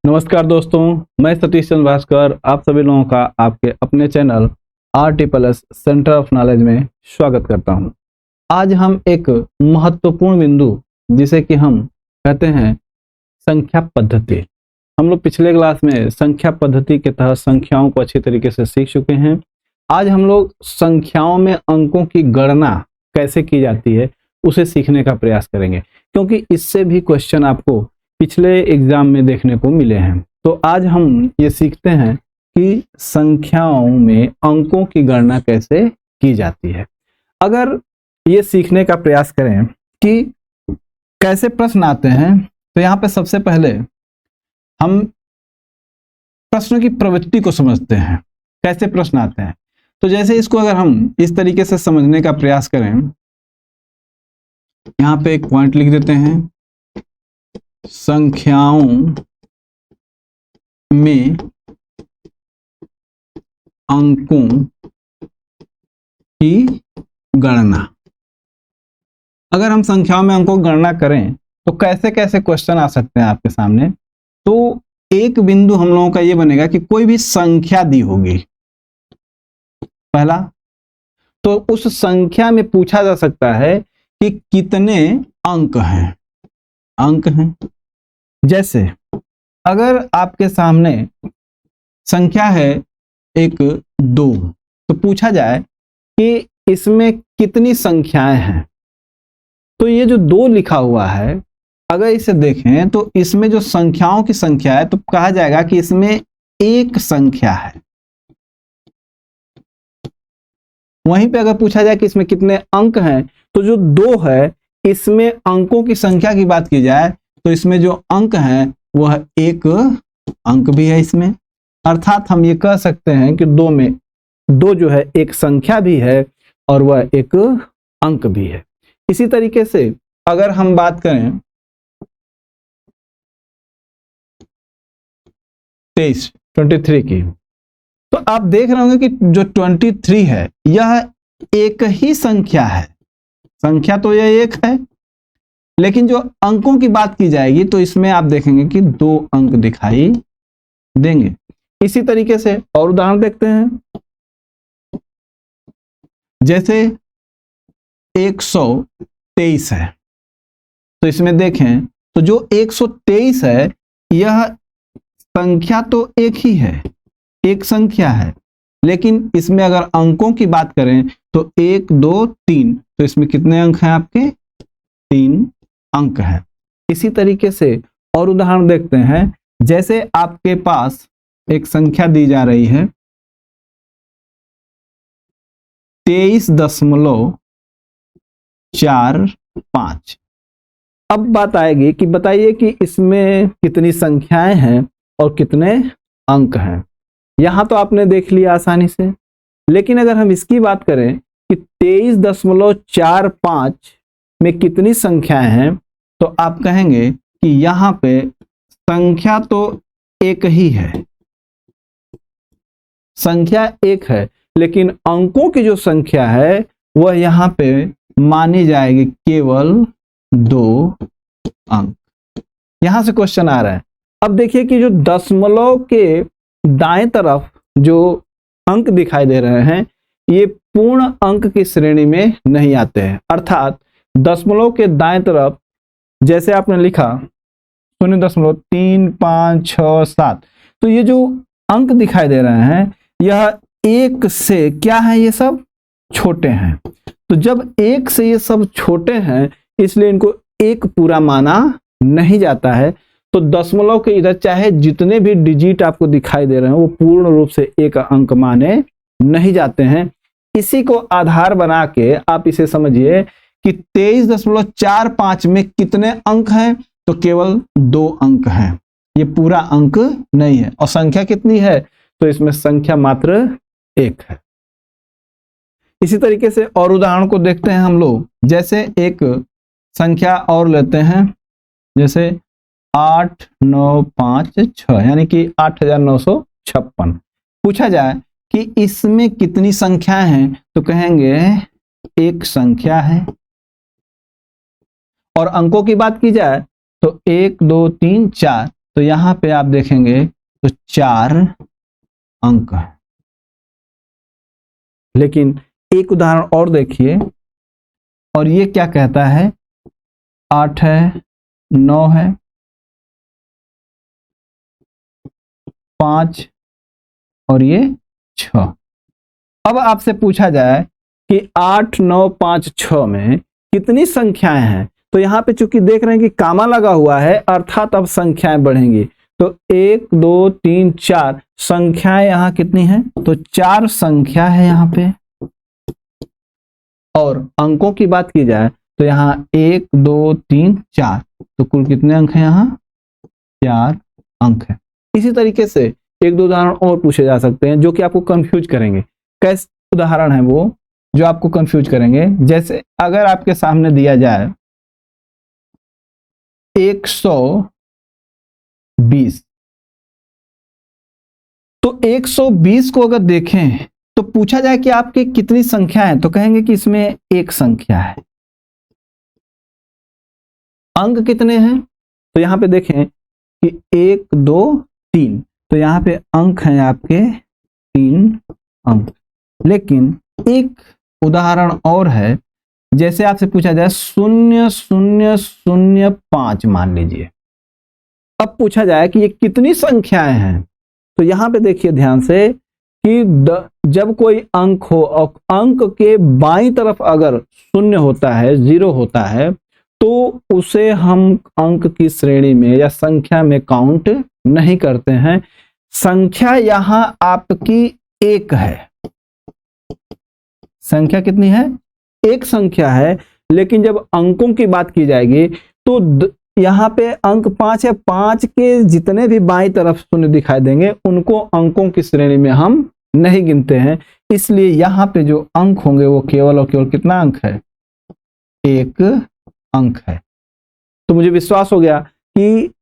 नमस्कार दोस्तों, मैं सतीश चंद्र भास्कर आप सभी लोगों का आपके अपने channel RT+ centre of knowledge में स्वागत करता हूं। आज हम एक महत्वपूर्ण बिंदु जिसे कि हम कहते हैं संख्या पद्धति। हम लोग पिछले क्लास में संख्या पद्धति के तहत संख्याओं को अच्छी तरीके से सीख चुके हैं। आज हम लोग संख्याओं में अंकों की गणना कैसे की जाती है उसे सीखने का प्रयास करेंगे, क्योंकि इससे भी क्वेश्चन आपको पिछले एग्जाम में देखने को मिले हैं। तो आज हम ये सीखते हैं कि संख्याओं में अंकों की गणना कैसे की जाती है। अगर ये सीखने का प्रयास करें कि कैसे प्रश्न आते हैं, तो यहाँ पे सबसे पहले हम प्रश्न की प्रवृत्ति को समझते हैं, कैसे प्रश्न आते हैं। तो जैसे इसको अगर हम इस तरीके से समझने का प्रयास करें, यहाँ पे एक पॉइंट लिख देते हैं, संख्याओं में अंकों की गणना। अगर हम संख्याओं में अंकों की गणना करें तो कैसे कैसे क्वेश्चन आ सकते हैं आपके सामने। तो एक बिंदु हम लोगों का ये बनेगा कि कोई भी संख्या दी होगी पहला, तो उस संख्या में पूछा जा सकता है कि कितने अंक हैं। अंक हैं जैसे अगर आपके सामने संख्या है 1 2, तो पूछा जाए कि इसमें कितनी संख्याएं हैं। तो ये जो 2 लिखा हुआ है, अगर इसे देखें तो इसमें जो संख्याओं की संख्या है, तो कहा जाएगा कि इसमें एक संख्या है। वहीं पे अगर पूछा जाए कि इसमें कितने अंक हैं, तो जो 2 है इसमें अंकों की संख्या की बात की जाए तो इसमें जो अंक हैं वह 1 अंक भी है इसमें। अर्थात हम ये कह सकते हैं कि 2 में 2 जो है एक संख्या भी है और वह एक अंक भी है। इसी तरीके से अगर हम बात करें 23 की, तो आप देख रहे होंगे कि जो 23 है यह एक ही संख्या है। संख्या तो यह एक है, लेकिन जो अंकों की बात की जाएगी तो इसमें आप देखेंगे कि 2 अंक दिखाई देंगे। इसी तरीके से और उदाहरण देखते हैं, जैसे 123 है, तो इसमें देखें तो जो 123 है यह संख्या तो एक ही है, एक संख्या है, लेकिन इसमें अगर अंकों की बात करें तो 1 2 3, तो इसमें कितने अंक हैं आपके? 3 अंक है। इसी तरीके से और उदाहरण देखते हैं, जैसे आपके पास एक संख्या दी जा रही है 23.45। अब बात आएगी कि बताइए कि इसमें कितनी संख्याएं हैं और कितने अंक हैं। यहां तो आपने देख लिया आसानी से, लेकिन अगर हम इसकी बात करें कि 23.45 में कितनी संख्याएं हैं, तो आप कहेंगे कि यहां पे संख्या तो एक ही है, संख्या एक है, लेकिन अंकों की जो संख्या है वह यहां पे मानी जाएगी केवल 2 अंक। यहां से क्वेश्चन आ रहा है। अब देखिए कि जो दशमलव के दाएं तरफ जो अंक दिखाई दे रहे हैं ये पूर्ण अंक की श्रेणी में नहीं आते हैं। अर्थात दशमलव के दाएं तरफ जैसे आपने लिखा 0.35667, तो ये जो अंक दिखाई दे रहे हैं यह 1 से क्या है, ये सब छोटे हैं। तो जब 1 से ये सब छोटे हैं इसलिए इनको 1 पूरा माना नहीं जाता है। तो दशमलव के इधर चाहे जितने भी डिजिट आपको दिखाई दे रहे हैं वो पूर्ण रूप से 1 अंक माने नहीं जाते हैं। इसी को आधार बना के आप इसे समझिए कि 23.45 में कितने अंक हैं, तो केवल 2 अंक हैं, ये पूरा अंक नहीं है। और संख्या कितनी है, तो इसमें संख्या मात्र 1 है। इसी तरीके से और उदाहरण को देखते हैं हम लोग, जैसे एक संख्या और लेते हैं, जैसे 8956 यानी कि 8956। पूछा जाए कि इसमें कितनी संख्याएं हैं, तो कहेंगे एक संख्या है। और अंकों की बात की जाए तो 1 2 3 4, तो यहाँ पे आप देखेंगे तो 4 अंक है। लेकिन एक उदाहरण और देखिए, और ये क्या कहता है, 8 है, 9 है, 5 और ये 6। अब आपसे पूछा जाए कि 8, 9, 5, 6 में कितनी संख्याएं हैं, तो यहाँ पे चूंकि देख रहे हैं कि कामा लगा हुआ है, अर्थात अब संख्याएं बढ़ेंगी। तो 1, 2, 3, 4 संख्याएं यहाँ कितनी हैं, तो 4 संख्या है यहाँ पे। और अंकों की बात की जाए तो यहाँ 1, 2, 3, 4, तो कुल कितने अंक हैं, यहाँ 4 अंक है। इसी तरीके से एक दो उदाहरण और पूछे जा सकते हैं जो कि आपको कंफ्यूज करेंगे। कैसे उदाहरण है वो जो आपको कंफ्यूज करेंगे? जैसे अगर आपके सामने दिया जाए 120, तो 120 को अगर देखें तो पूछा जाए कि आपके कितनी संख्या है, तो कहेंगे कि इसमें एक संख्या है। अंक कितने हैं, तो यहां पे देखें कि 1, 2, 3, तो यहां पे अंक हैं आपके 3 अंक। लेकिन एक उदाहरण और है, जैसे आपसे पूछा जाए 0005 मान लीजिए। अब पूछा जाए कि ये कितनी संख्याएं हैं, तो यहां पे देखिए ध्यान से कि जब कोई अंक हो और अंक के बाईं तरफ अगर शून्य होता है, 0 होता है, तो उसे हम अंक की श्रेणी में या संख्या में काउंट नहीं करते हैं। संख्या यहां आपकी 1 है। संख्या कितनी है, एक संख्या है। लेकिन जब अंकों की बात की जाएगी तो यहाँ पे अंक 5 है, 5 के जितने भी बाईं तरफ शून्य दिखाई देंगे उनको अंकों की श्रेणी में हम नहीं गिनते हैं। इसलिए यहाँ पे जो अंक होंगे वो केवल और केवल कितना अंक है, 1 अंक है। तो मुझे विश्वास हो गया कि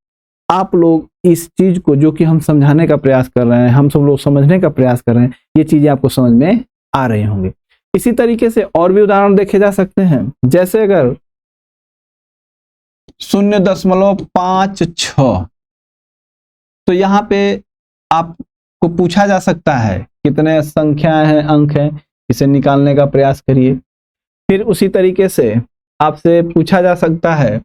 आप लोग इस चीज को, जो कि हम समझाने का प्रयास कर रहे हैं, हम सब लोग समझने का प्रयास कर रहे हैं, ये चीजें आपको समझ में आ रही होंगी। इसी तरीके से और भी उदाहरण देखे जा सकते हैं। जैसे अगर 0.56, तो यहाँ पे आपको पूछा जा सकता है कितने संख्याएं हैं, अंक हैं, इसे निकालने का प्रयास करिए। फिर उसी तरीके से आपसे पूछा जा सकता है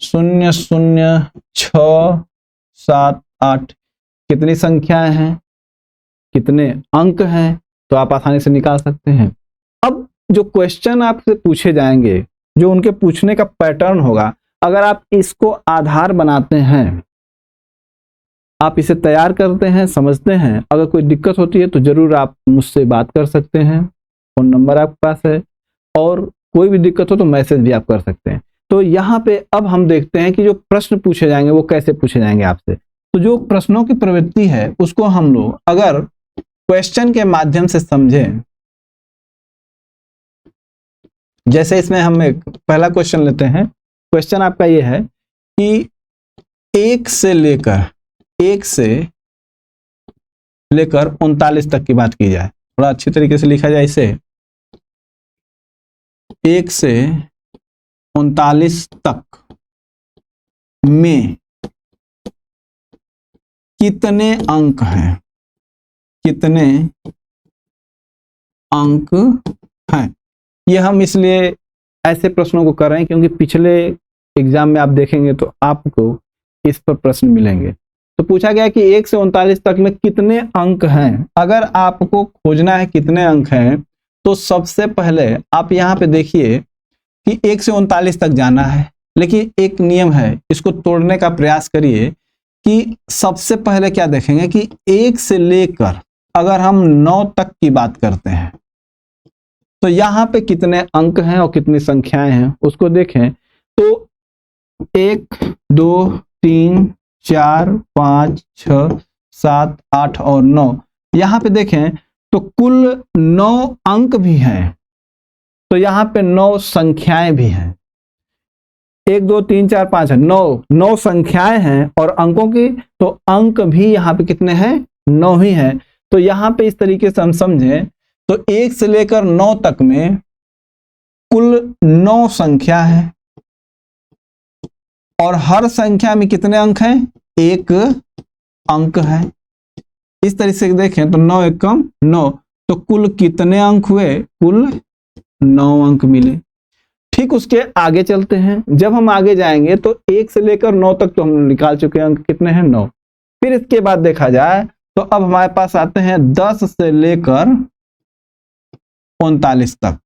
0.0678 कितनी संख्याएं हैं, कितने अंक हैं, तो आप आसानी से निकाल सकते हैं। अब जो क्वेश्चन आपसे पूछे जाएंगे, जो उनके पूछने का पैटर्न होगा, अगर आप इसको आधार बनाते हैं, आप इसे तैयार करते हैं, समझते हैं, अगर कोई दिक्कत होती है तो जरूर आप मुझसे बात कर सकते हैं। फोन नंबर आपके पास है, और कोई भी दिक्कत हो तो मैसेज भी आप कर सकते हैं। तो यहाँ पे अब हम देखते हैं कि जो प्रश्न पूछे जाएंगे वो कैसे पूछे जाएंगे आपसे। तो जो प्रश्नों की प्रवृत्ति है उसको हम लोग अगर क्वेश्चन के माध्यम से समझें, जैसे इसमें हम एक पहला क्वेश्चन लेते हैं। क्वेश्चन आपका ये है कि 1 से लेकर 39 तक की बात की जाए। थोड़ा अच्छी तरीके से लिखा जाए इसे, 1 से 39 तक में कितने अंक हैं, कितने अंक हैं। ये हम इसलिए ऐसे प्रश्नों को कर रहे हैं क्योंकि पिछले एग्जाम में आप देखेंगे तो आपको इस पर प्रश्न मिलेंगे। तो पूछा गया कि 1 से 39 तक में कितने अंक हैं। अगर आपको खोजना है कितने अंक हैं, तो सबसे पहले आप यहाँ पे देखिए कि 1 से 39 तक जाना है, लेकिन एक नियम है, इसको तोड़ने का प्रयास करिए कि सबसे पहले क्या देखेंगे कि 1 से लेकर अगर हम 9 तक की बात करते हैं तो यहाँ पे कितने अंक हैं और कितनी संख्याएं हैं उसको देखें। तो 1, 2, 3, 4, 5, 6, 7, 8 और 9, यहाँ पे देखें तो कुल 9 अंक भी हैं। तो यहाँ पे 9 संख्याएं भी हैं। 1, 2, 3, 4, 5 है, 9 संख्याएं हैं, और अंकों की तो अंक भी यहाँ पे कितने हैं, 9 ही हैं। तो यहाँ पे इस तरीके से हम समझें तो 1 से लेकर 9 तक में कुल 9 संख्या है। और हर संख्या में कितने अंक हैं? एक अंक है। इस तरीके से देखें तो 9 एकम 9, तो कुल कितने अंक हुए? कुल 9 अंक मिले। ठीक उसके आगे चलते हैं। जब हम आगे जाएंगे तो 1 से लेकर 9 तक तो हम निकाल चुके हैं, अंक कितने हैं? 9। फिर इसके बाद देखा जाए तो अब हमारे पास आते हैं 10 से लेकर 39 तक।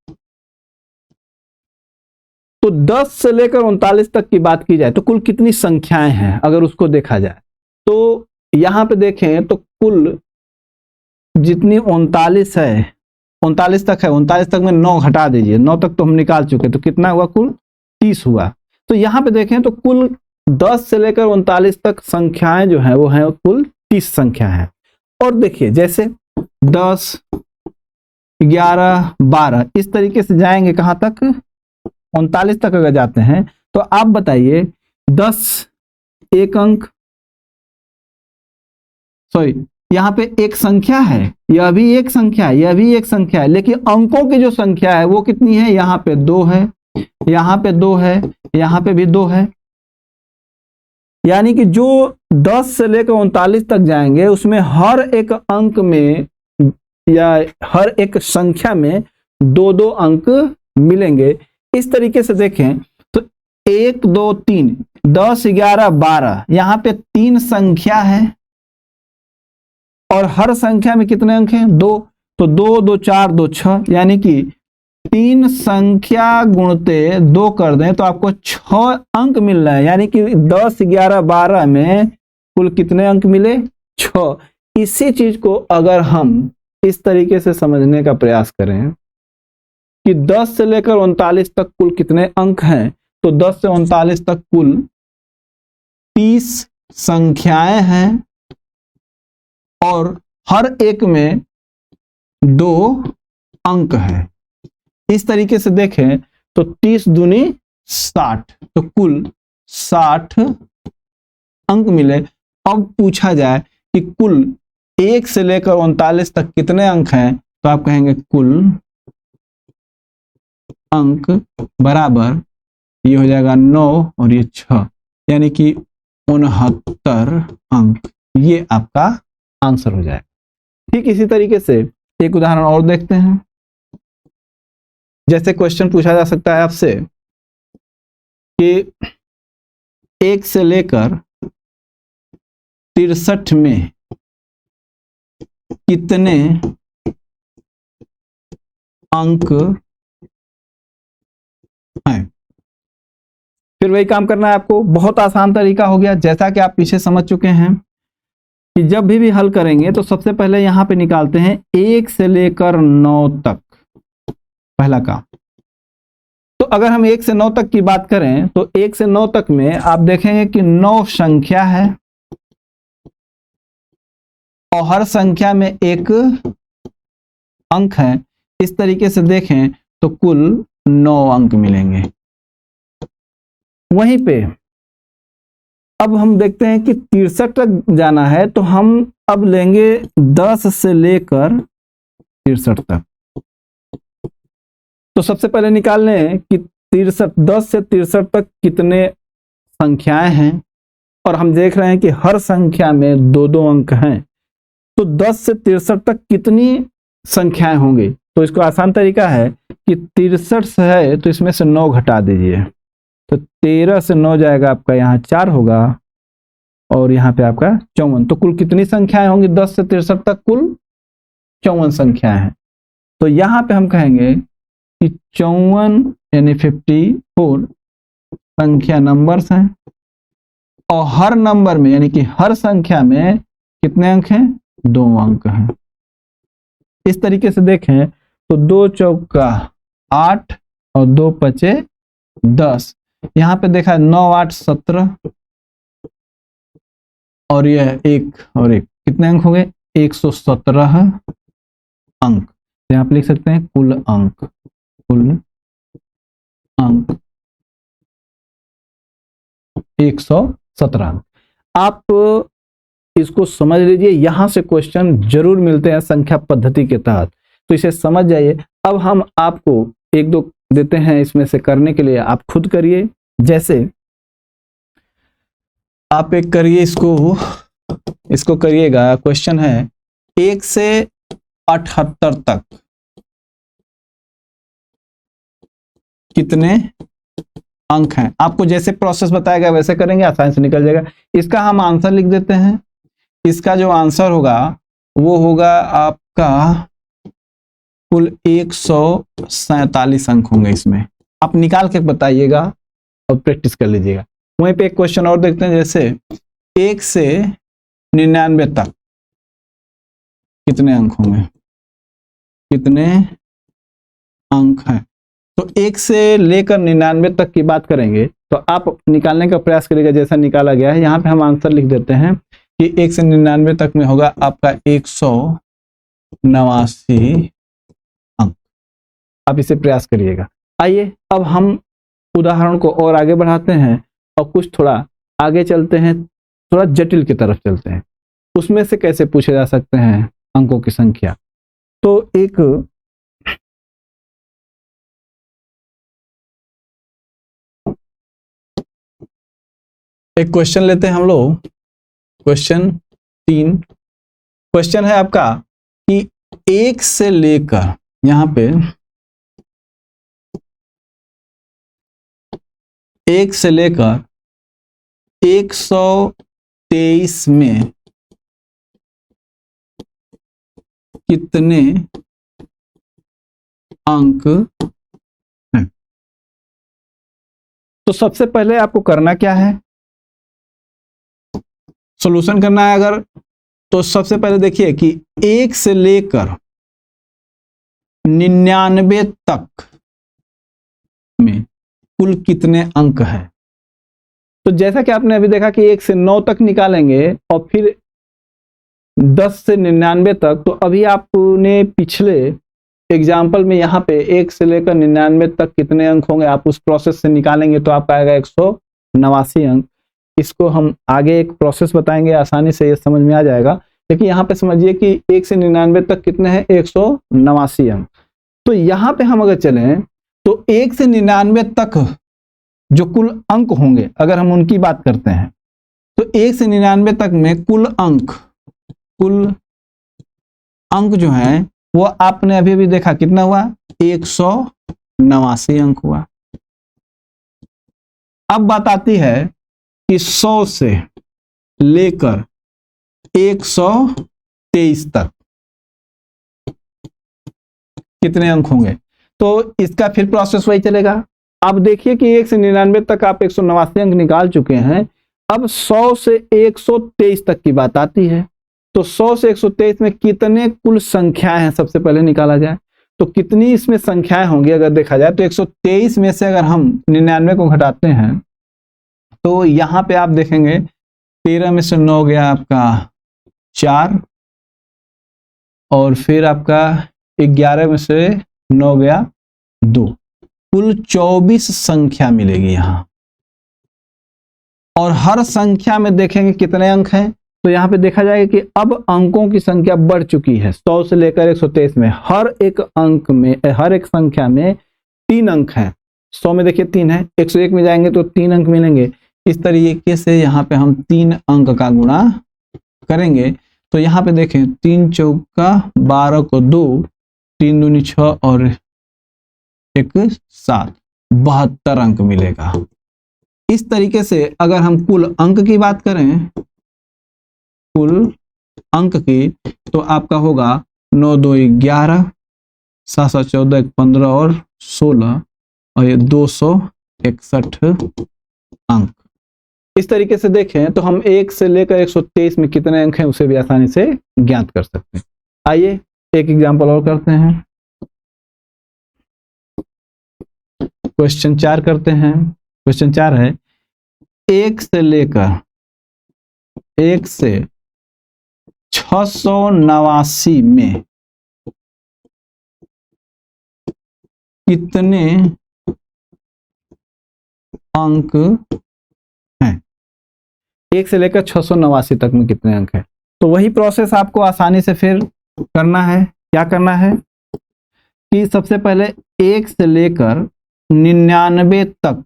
तो 10 से लेकर 39 तक की बात की जाए तो कुल कितनी संख्याएं हैं अगर उसको देखा जाए तो यहां पे देखें तो कुल जितनी 39 है, 39 तक है, 39 तक में 9 घटा दीजिए, 9 तक तो हम निकाल चुके, तो कितना हुआ? कुल 30 हुआ। तो यहां पे देखें तो कुल 10 से लेकर 39 तक संख्याएं जो है वो है कुल 30 संख्या है। और देखिए जैसे 10, 11, 12 इस तरीके से जाएंगे कहां तक? 39 तक अगर जाते हैं तो आप बताइए 10 एक अंक, सॉरी यहाँ पे एक संख्या है, यह भी एक संख्या है, यह भी एक संख्या है, लेकिन अंकों की जो संख्या है वो कितनी है? यहाँ पे 2 है, यहाँ पे 2 है, यहाँ पे भी 2 है। यानी कि जो 10 से लेकर 39 तक जाएंगे उसमें हर एक अंक में या हर एक संख्या में 2-2 अंक मिलेंगे। इस तरीके से देखें तो 1, 2, 3, 10, 11, 12 यहाँ पे 3 संख्या है और हर संख्या में कितने अंक हैं? 2। तो 2, 2, 4, 2, 6, यानी कि 3 संख्या गुणते 2 कर दें तो आपको 6 अंक मिल रहे हैं। यानी कि 10, 11, 12 में कुल कितने अंक मिले? 6। इसी चीज को अगर हम इस तरीके से समझने का प्रयास करें कि 10 से लेकर 39 तक कुल कितने अंक हैं, तो 10 से 39 तक कुल 30 संख्याएं हैं और हर एक में 2 अंक है। इस तरीके से देखें तो 30 दूनी 60, तो कुल 60 अंक मिले। अब पूछा जाए कि कुल 1 से लेकर 39 तक कितने अंक हैं, तो आप कहेंगे कुल अंक बराबर, ये हो जाएगा 9 और ये 6, यानी कि 69 अंक। ये आपका आंसर हो जाएगा। ठीक इसी तरीके से एक उदाहरण और देखते हैं। जैसे क्वेश्चन पूछा जा सकता है आपसे कि 1 से लेकर 63 में कितने अंक हैं। फिर वही काम करना है आपको। बहुत आसान तरीका हो गया, जैसा कि आप पीछे समझ चुके हैं कि जब भी हल करेंगे तो सबसे पहले यहां पे निकालते हैं 1 से लेकर 9 तक, पहला काम। तो अगर हम 1 से 9 तक की बात करें तो 1 से 9 तक में आप देखेंगे कि 9 संख्या है और हर संख्या में एक अंक है। इस तरीके से देखें तो कुल 9 अंक मिलेंगे। वहीं पे अब हम देखते हैं कि 63 तक जाना है, तो हम अब लेंगे 10 से लेकर 63 तक। तो सबसे पहले निकाल लें कि 10 से 63 तक कितने संख्याएं हैं, और हम देख रहे हैं कि हर संख्या में 2-2 अंक हैं। तो 10 से 63 तक कितनी संख्याएं होंगी, तो इसको आसान तरीका है कि 63 है तो इसमें से 9 घटा दीजिए, तो 13 से 9 जाएगा आपका, यहाँ 4 होगा और यहाँ पे आपका 54। तो कुल कितनी संख्याएं होंगी? 10 से 63 तक कुल 54 संख्याएं हैं। तो यहाँ पे हम कहेंगे कि 54 यानी 54 संख्या नंबर्स हैं और हर नंबर में यानी कि हर संख्या में कितने अंक हैं? 2 अंक हैं। इस तरीके से देखें तो 2 चौका 8 और 2 पचे 10। यहाँ पे देखा 9 8 17 और यह 1 और 1 कितने अंक हो गए? 117 अंक। यहाँ पे लिख सकते हैं कुल अंक, कुल अंक 117 अंक। आप इसको समझ लीजिए, यहां से क्वेश्चन जरूर मिलते हैं संख्या पद्धति के तहत, तो इसे समझ जाइए। अब हम आपको 1-2 देते हैं इसमें से करने के लिए, आप खुद करिए। जैसे आप एक करिए, इसको करिएगा। क्वेश्चन है 1 से 78 तक कितने अंक हैं। आपको जैसे प्रोसेस बताया गया वैसे करेंगे, आसानी से निकल जाएगा। इसका हम आंसर लिख देते हैं। इसका जो आंसर होगा वो होगा आपका कुल 147 अंक होंगे। इसमें आप निकाल के बताइएगा और प्रैक्टिस कर लीजिएगा। वहीं पे एक क्वेश्चन और देखते हैं, जैसे 1 से 99 तक कितने अंक होंगे, कितने अंक हैं। तो 1 से लेकर 99 तक की बात करेंगे तो आप निकालने का प्रयास करिएगा जैसा निकाला गया है। यहाँ पे हम आंसर लिख देते हैं कि 1 से 99 तक में होगा आपका 189 अंक। आप इसे प्रयास करिएगा। आइए अब हम उदाहरण को और आगे बढ़ाते हैं और कुछ थोड़ा आगे चलते हैं, थोड़ा जटिल की तरफ चलते हैं। उसमें से कैसे पूछे जा सकते हैं अंकों की संख्या। तो एक क्वेश्चन लेते हैं हम लोग। क्वेश्चन 3 क्वेश्चन है आपका कि 1 से लेकर यहां पे 1 से लेकर 123 में कितने अंक हैं। तो सबसे पहले आपको करना क्या है, सॉल्यूशन करना है। अगर तो सबसे पहले देखिए कि 1 से लेकर 99 तक में कुल कितने अंक है। तो जैसा कि आपने अभी देखा कि 1 से 9 तक निकालेंगे और फिर 10 से 99 तक। तो अभी आपने पिछले एग्जाम्पल में यहाँ पे 1 से लेकर 99 तक कितने अंक होंगे आप उस प्रोसेस से निकालेंगे तो आपका आएगा 189 अंक। इसको हम आगे एक प्रोसेस बताएंगे, आसानी से ये समझ में आ जाएगा। लेकिन यहाँ पे समझिए कि 1 से 99 तक कितने हैं, 189 अंक। तो यहाँ पे हम अगर चलें तो 1 से 99 तक जो कुल अंक होंगे अगर हम उनकी बात करते हैं तो 1 से 99 तक में कुल अंक जो है वो आपने अभी भी देखा कितना हुआ, 189 अंक हुआ। अब बात आती है कि 100 से लेकर 123 तक कितने अंक होंगे। तो इसका फिर प्रोसेस वही चलेगा। अब देखिए कि 1 से 99 तक आप 189 अंक निकाल चुके हैं। अब 100 से 123 तक की बात आती है। तो 100 से 123 में कितने कुल संख्याएं हैं सबसे पहले निकाला जाए। तो कितनी इसमें संख्याएं होंगी अगर देखा जाए तो 123 में से अगर हम 99 को घटाते हैं तो यहाँ पे आप देखेंगे 13 में से 9 गया आपका 4 और फिर आपका 11 में से 9 गया 2, कुल 24 संख्या मिलेगी यहाँ। और हर संख्या में देखेंगे कितने अंक हैं। तो यहाँ पे देखा जाएगा कि अब अंकों की संख्या बढ़ चुकी है। 100 से लेकर 123 में हर एक संख्या में 3 अंक हैं। 100 में देखिए 3 है, 101 में जाएंगे तो 3 अंक मिलेंगे। इस तरीके से यहाँ पे हम 3 अंक का गुणा करेंगे। तो यहाँ पे देखें 3 चौका 12 को 2, 3 दूनी 6 और 1 7, 72 अंक मिलेगा। इस तरीके से अगर हम कुल अंक की बात करें, कुल अंक की, तो आपका होगा 9 2 11, 7 7 14, 1 15 और 16 और ये 261 अंक। इस तरीके से देखें तो हम 1 से लेकर 123 में कितने अंक हैं उसे भी आसानी से ज्ञात कर सकते हैं। आइए एक एग्जांपल और करते हैं। क्वेश्चन 4 करते हैं। क्वेश्चन 4 है 1 से लेकर 689 में कितने अंक हैं। 1 से लेकर 689 तक में कितने अंक हैं। तो वही प्रोसेस आपको आसानी से फिर करना है। क्या करना है कि सबसे पहले 1 से लेकर 99 तक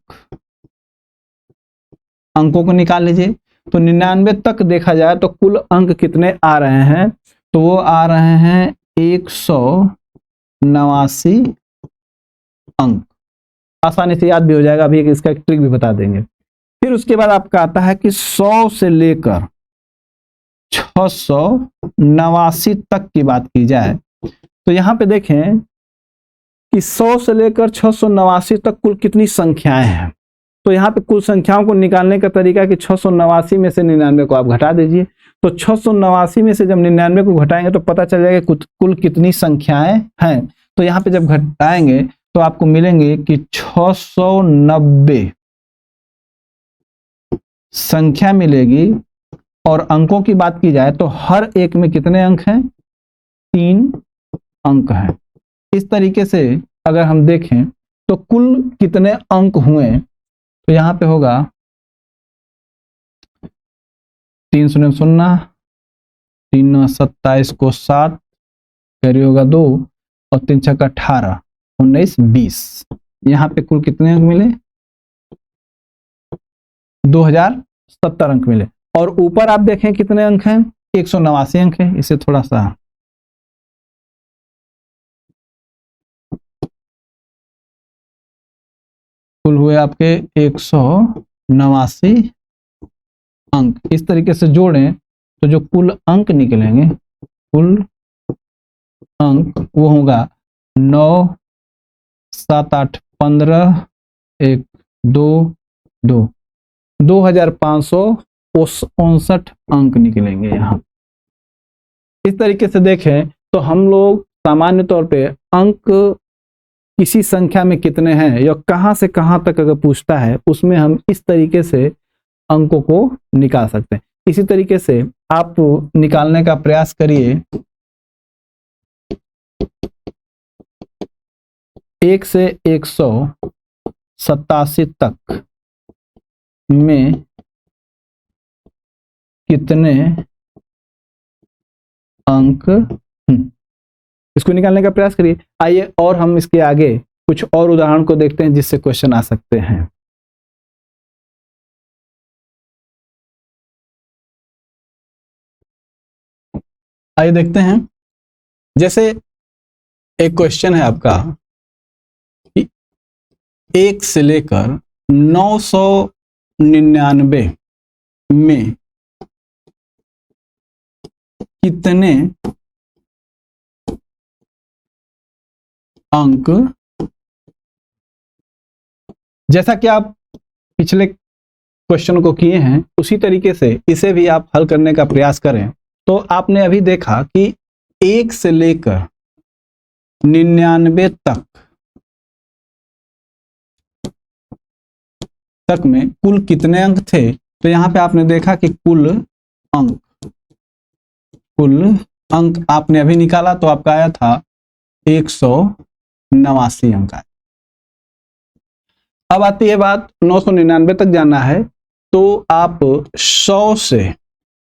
अंकों को निकाल लीजिए। तो 99 तक देखा जाए तो कुल अंक कितने आ रहे हैं, तो वो आ रहे हैं 189 अंक। आसानी से याद भी हो जाएगा, अभी इसका एक ट्रिक भी बता देंगे। फिर उसके बाद आपका आता है कि 100 से लेकर 689 तक की बात की जाए तो यहां पे देखें कि 100 से लेकर 689 तक कुल कितनी संख्याएं हैं। तो यहाँ पे कुल संख्याओं को निकालने का तरीका है कि 689 में से 99 को आप घटा दीजिए। तो 689 में से जब 99 को घटाएंगे तो पता चल जाएगा कुल कितनी संख्याएं हैं। तो यहाँ पे जब घटाएंगे तो आपको मिलेंगे कि 690 संख्या मिलेगी। और अंकों की बात की जाए तो हर एक में कितने अंक हैं, 3 अंक हैं। इस तरीके से अगर हम देखें तो कुल कितने अंक हुए, तो यहां पे होगा 3 शून्य 0, 3 9 27 को 7, कैरी होगा 2 और 3 6 18, 19 20। यहाँ पे कुल कितने अंक मिले, 2070 अंक मिले। और ऊपर आप देखें कितने अंक हैं, 189 अंक है। इसे थोड़ा सा कुल हुए आपके 189 अंक। इस तरीके से जोड़ें तो जो कुल अंक निकलेंगे, कुल अंक वो होगा 9 7 8 15 1 2 2 2559 अंक निकलेंगे यहाँ। इस तरीके से देखें तो हम लोग सामान्य तौर पे अंक किसी संख्या में कितने हैं या कहां से कहां तक अगर पूछता है उसमें हम इस तरीके से अंकों को निकाल सकते हैं। इसी तरीके से आप निकालने का प्रयास करिए। 1 से 187 तक में कितने अंक, इसको निकालने का प्रयास करिए। आइए और हम इसके आगे कुछ और उदाहरण को देखते हैं जिससे क्वेश्चन आ सकते हैं। आइए देखते हैं। जैसे एक क्वेश्चन है आपका, 1 से लेकर 999 में कितने अंक, जैसा कि आप पिछले क्वेश्चन को किए हैं उसी तरीके से इसे भी आप हल करने का प्रयास करें। तो आपने अभी देखा कि 1 से लेकर 99 तक में कुल कितने अंक थे। तो यहां पे आपने देखा कि कुल अंक आपने अभी निकाला तो आपका आया था 189 अंक आया। अब आती है बात 999 तक जाना है तो आप 100 से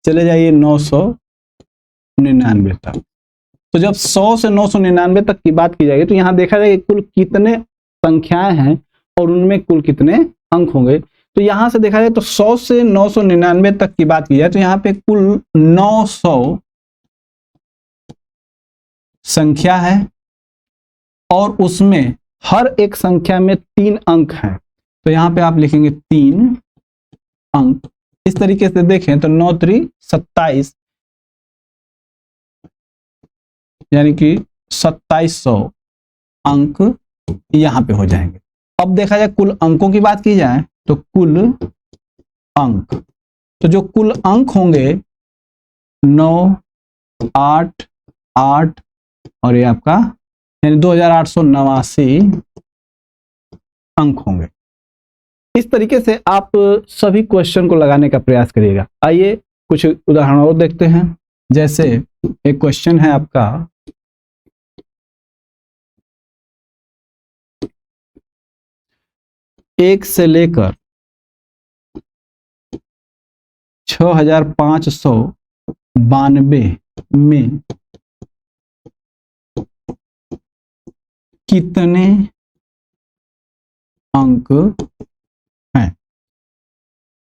चले जाइए 999 तक। तो जब 100 से 999 तक की बात की जाएगी तो यहां देखा जाएगा कुल कितने संख्याएं हैं और उनमें कुल कितने अंक होंगे। तो यहां से देखा जाए तो 100 से 999 तक की बात की जाए तो यहां पे कुल 900 संख्या है और उसमें हर एक संख्या में 3 अंक हैं। तो यहां पे आप लिखेंगे 3 अंक। इस तरीके से देखें तो 9 3 27 यानी कि 2700 अंक यहां पे हो जाएंगे। अब देखा जाए कुल अंकों की बात की जाए तो कुल अंक, तो जो कुल अंक होंगे 9 8 8 और ये आपका यानी 2889 अंक होंगे। इस तरीके से आप सभी क्वेश्चन को लगाने का प्रयास करिएगा। आइए कुछ उदाहरण और देखते हैं। जैसे एक क्वेश्चन है आपका, एक से लेकर 6592 में कितने अंक हैं।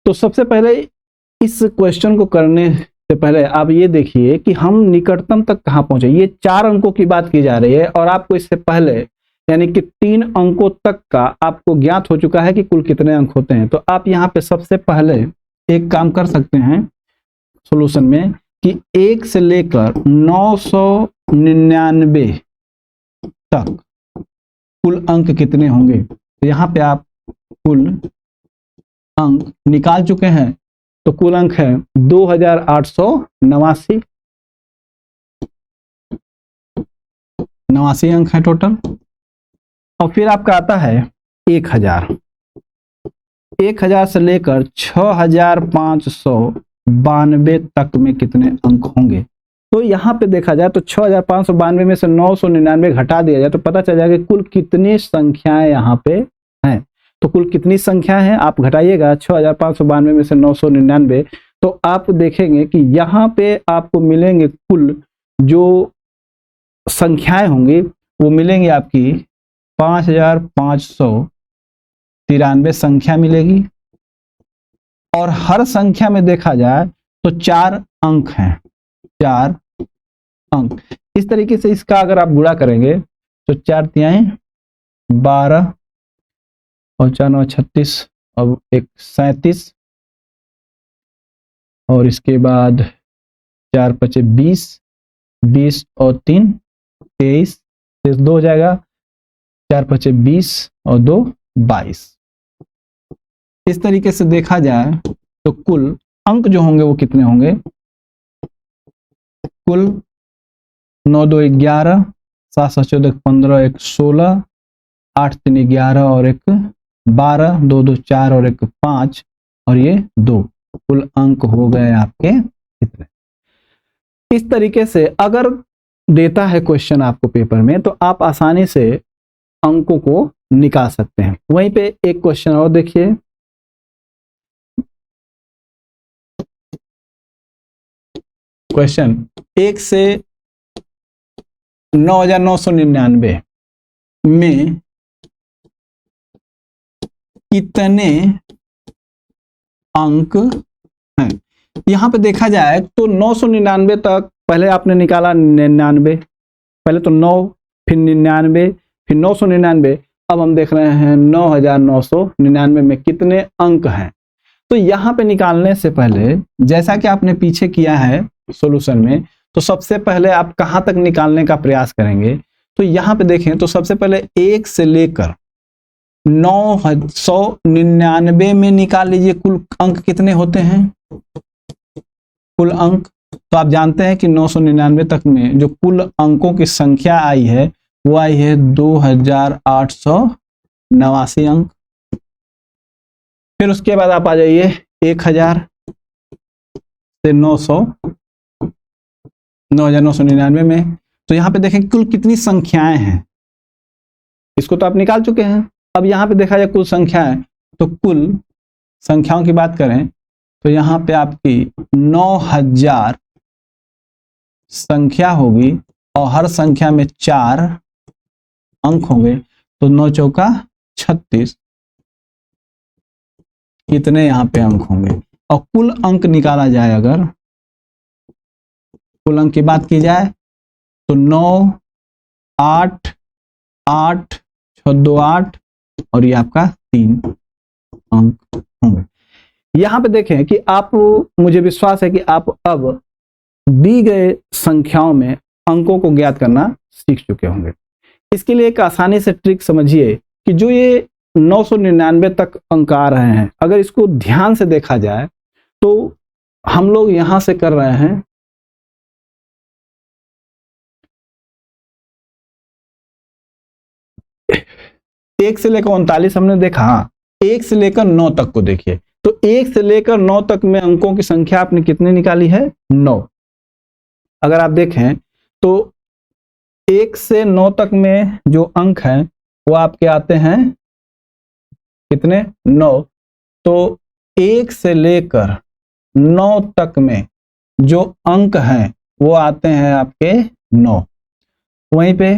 तो सबसे पहले इस क्वेश्चन को करने से पहले आप ये देखिए कि हम निकटतम तक कहाँ पहुंचे। ये 4 अंकों की बात की जा रही है और आपको इससे पहले यानी कि 3 अंकों तक का आपको ज्ञात हो चुका है कि कुल कितने अंक होते हैं। तो आप यहाँ पे सबसे पहले एक काम कर सकते हैं सॉल्यूशन में कि 1 से लेकर 999 तक कुल अंक कितने होंगे। तो यहाँ पे आप कुल अंक निकाल चुके हैं। तो कुल अंक है 2889 अंक है टोटल। और फिर आपका आता है 1000 से लेकर 6592 तक में कितने अंक होंगे। तो यहाँ पे देखा जाए तो 6592 में से 999 घटा दिया जाए तो पता चल जाएगा कुल कितनी संख्याएं यहाँ पे हैं। तो कुल कितनी संख्या है आप घटाइएगा 6592 में से 999, तो आप देखेंगे कि यहाँ पे आपको मिलेंगे कुल जो संख्याएं होंगी वो मिलेंगी आपकी 5593 संख्या मिलेगी। और हर संख्या में देखा जाए तो 4 अंक हैं, 4 अंक। इस तरीके से इसका अगर आप गुणा करेंगे तो 4 तिहाई 12 और 4 9 36 और 1 37 और इसके बाद 4 5 20, 20 और 3 23, 2 हो जाएगा, 4 5 20 और 2 22। इस तरीके से देखा जाए तो कुल अंक जो होंगे वो कितने होंगे। कुल 9 2 11, 7 7 14 15 1 16, 8 3 11 और 1 12, 2 2 4 और 1 5 और ये 2। कुल अंक हो गए आपके कितने। इस तरीके से अगर देता है क्वेश्चन आपको पेपर में तो आप आसानी से अंकों को निकाल सकते हैं। वहीं पे एक क्वेश्चन और देखिए, क्वेश्चन 1 से 9999 में कितने अंक हैं। यहां पे देखा जाए तो 999 तक पहले आपने निकाला 99, पहले तो 9 फिर 99 फिर 999, अब हम देख रहे हैं 9999 में कितने अंक हैं। तो यहाँ पे निकालने से पहले जैसा कि आपने पीछे किया है सॉल्यूशन में, तो सबसे पहले आप कहाँ तक निकालने का प्रयास करेंगे। तो यहाँ पे देखें तो सबसे पहले 1 से लेकर 999 में निकाल लीजिए कुल अंक कितने होते हैं। कुल अंक तो आप जानते हैं कि 999 तक में जो कुल अंकों की संख्या आई है वो आई है 2889 अंक। फिर उसके बाद आप आ जाइए 1000 से 9999 में। तो यहाँ पे देखें कुल कितनी संख्याएं हैं, इसको तो आप निकाल चुके हैं। अब यहाँ पे देखा जाए कुल संख्याएं, तो कुल संख्याओं की बात करें तो यहाँ पे आपकी 9000 संख्या होगी और हर संख्या में 4 अंक होंगे। तो 9 चौका 36, कितने यहाँ पे अंक होंगे। और कुल अंक निकाला जाए, अगर कुल अंक की बात की जाए तो 9 8 8 6 2 8 और ये आपका 3 अंक होंगे। यहां पे देखें कि आप, मुझे विश्वास है कि आप अब दी गए संख्याओं में अंकों को ज्ञात करना सीख चुके होंगे। इसके लिए एक आसानी से ट्रिक समझिए कि जो ये 999 तक अंक आ रहे हैं, अगर इसको ध्यान से देखा जाए तो हम लोग यहां से कर रहे हैं 1 से लेकर 39 हमने देखा। हाँ, 1 से लेकर 9 तक को देखिए, तो 1 से लेकर 9 तक में अंकों की संख्या आपने कितनी निकाली है, 9। अगर आप देखें तो 1 से 9 तक में जो अंक हैं वो आपके आते हैं कितने, 9। तो 1 से लेकर 9 तक में जो अंक हैं वो आते हैं आपके 9। वहीं पे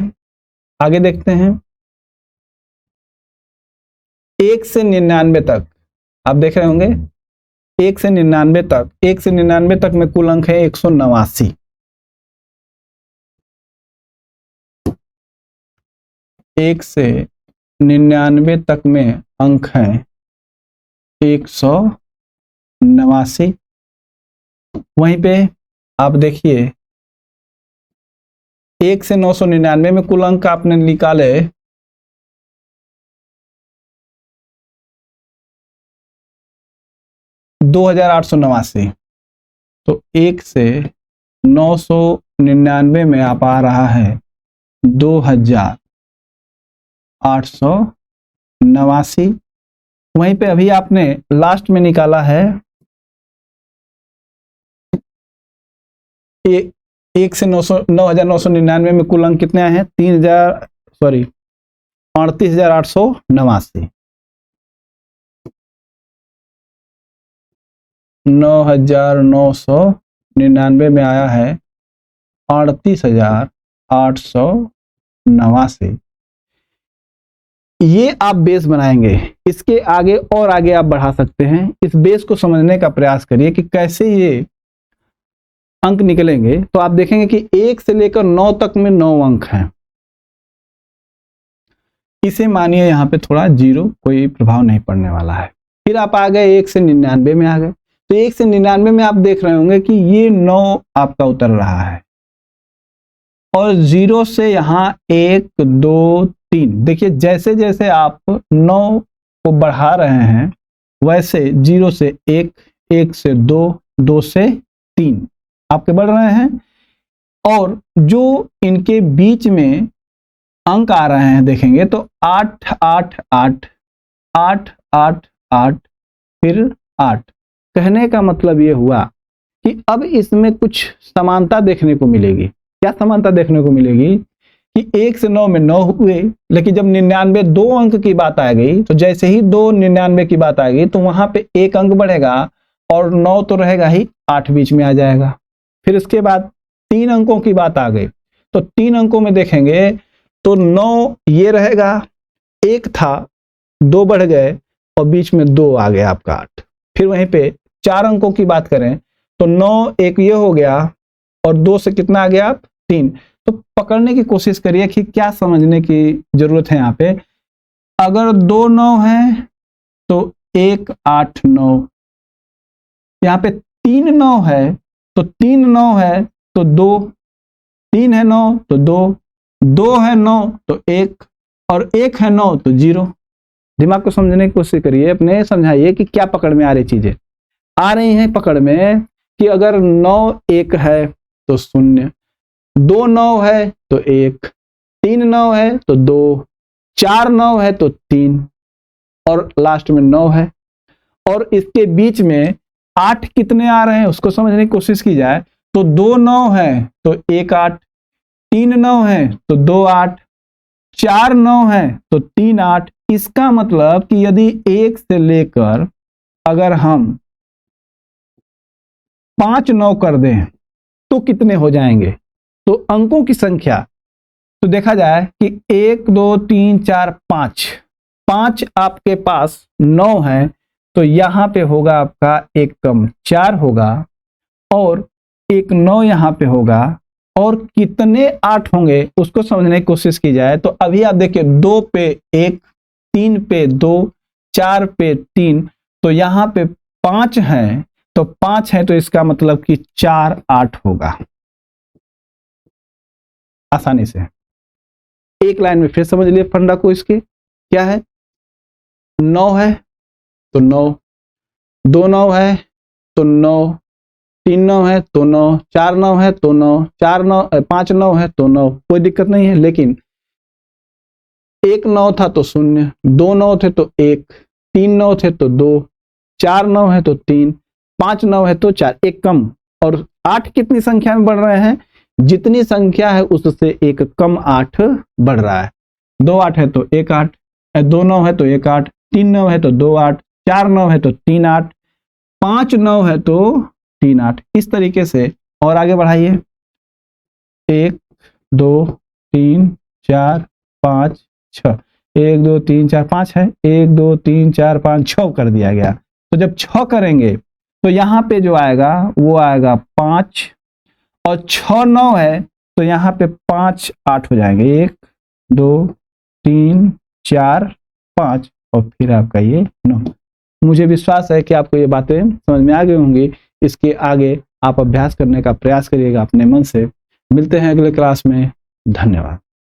आगे देखते हैं 1 से 99 तक आप देख रहे होंगे 1 से 99 तक, 1 से 99 तक में कुल अंक है 189। 1 से 99 तक में अंक हैं 189। वहीं पे आप देखिए 1 से 999 में कुल अंक आपने निकाले 2889। तो 1 से 999 में आप आ रहा है 2889। वहीं पे अभी आपने लास्ट में निकाला है 1 से 9999 में कुल अंक कितने आए हैं 38,889। 9,999 में आया है 38,889। ये आप बेस बनाएंगे, इसके आगे और आगे आप बढ़ा सकते हैं। इस बेस को समझने का प्रयास करिए कि कैसे ये अंक निकलेंगे। तो आप देखेंगे कि 1 से लेकर 9 तक में 9 अंक हैं। इसे मानिए यहाँ पे थोड़ा जीरो, कोई प्रभाव नहीं पड़ने वाला है। फिर आप आ गए 1 से 99 में आ गए। तो 1 से 99 में आप देख रहे होंगे कि ये 9 आपका उतर रहा है और 0 से यहाँ 1 2 3। देखिए जैसे जैसे आप 9 को बढ़ा रहे हैं वैसे 0 से 1, 1 से 2, 2 से 3 आपके बढ़ रहे हैं। और जो इनके बीच में अंक आ रहे हैं देखेंगे तो 8 8 8 8 8 8 फिर 8। कहने का मतलब ये हुआ कि अब इसमें कुछ समानता देखने को मिलेगी। क्या समानता देखने को मिलेगी कि 1 से 9 में 9 हुए, लेकिन जब 99 2 अंक की बात आ गई तो जैसे ही 2 99 की बात आ गई तो वहां पे 1 अंक बढ़ेगा और 9 तो रहेगा ही, 8 बीच में आ जाएगा। फिर इसके बाद 3 अंकों की बात आ गई तो 3 अंकों में देखेंगे तो 9 ये रहेगा, 1 था 2 बढ़ गए और बीच में 2 आ गया आपका 8। फिर वहीं पे 4 अंकों की बात करें तो 9 1 ये हो गया और 2 से कितना आ गया आप 3। तो पकड़ने की कोशिश करिए कि क्या समझने की जरूरत है यहाँ पे। अगर 2 9 है तो 1 8 9, यहाँ पे 3 9 है तो 3 9 है तो 2, 3 है 9 तो 2, 2 है 9 तो 1 और 1 है 9 तो 0। दिमाग को समझने की कोशिश करिए, अपने समझाइए कि क्या पकड़ में आ रही चीजें आ रही हैं पकड़ में। कि अगर 9 1 है तो 0, 2 9 है तो 1, 3 9 है तो 2, 4 9 है तो 3 और लास्ट में 9 है। और इसके बीच में 8 कितने आ रहे हैं उसको समझने की कोशिश की जाए तो 2 9 है तो 1 8, 3 9 है तो 2 8, 4 9 है तो 3 8। इसका मतलब कि यदि 1 से लेकर अगर हम 5 9 कर दें तो कितने हो जाएंगे। तो अंकों की संख्या तो देखा जाए कि 1 2 3 4 5, 5 आपके पास 9 है तो यहां पे होगा आपका 1 कम 4 होगा और 1 9 यहां पे होगा और कितने 8 होंगे उसको समझने की कोशिश की जाए। तो अभी आप देखिए 2 पे 1, 3 पे 2, 4 पे 3 तो यहां पे 5 है तो 5 है तो इसका मतलब कि 4 8 होगा। आसानी से एक लाइन में फिर समझ लिए फंडा को। इसके क्या है, 9 है तो 9, 2 9 है तो 9, 3 9 है तो 9, 4 9 है तो 9, 4 9 5 9 है तो 9, कोई दिक्कत नहीं है। लेकिन 1 9 था तो 0, 2 9 थे तो 1, 3 9 थे तो 2, 4 9 है तो 3, 5 9 है तो 4, एक कम। और 8 कितनी संख्या में बढ़ रहे हैं, जितनी संख्या है उससे एक कम 8 बढ़ रहा है। 2 8 है तो 1 8, 2 9 है तो 1 8, 3 9 है तो 2 8, 4 9 है तो 3 8, 5 9 है तो 3 8। इस तरीके से और आगे बढ़ाइए, 1 2 3 4 5 6, 1 2 3 4 5 है, 1 2 3 4 5 6 कर दिया गया। तो जब 6 करेंगे तो यहाँ पे जो आएगा वो आएगा 5, और 6 9 है तो यहाँ पे 5 8 हो जाएंगे, 1 2 3 4 5, और फिर आपका ये 9। मुझे विश्वास है कि आपको ये बातें समझ में आ गई होंगी। इसके आगे आप अभ्यास करने का प्रयास करिएगा अपने मन से। मिलते हैं अगले क्लास में। धन्यवाद।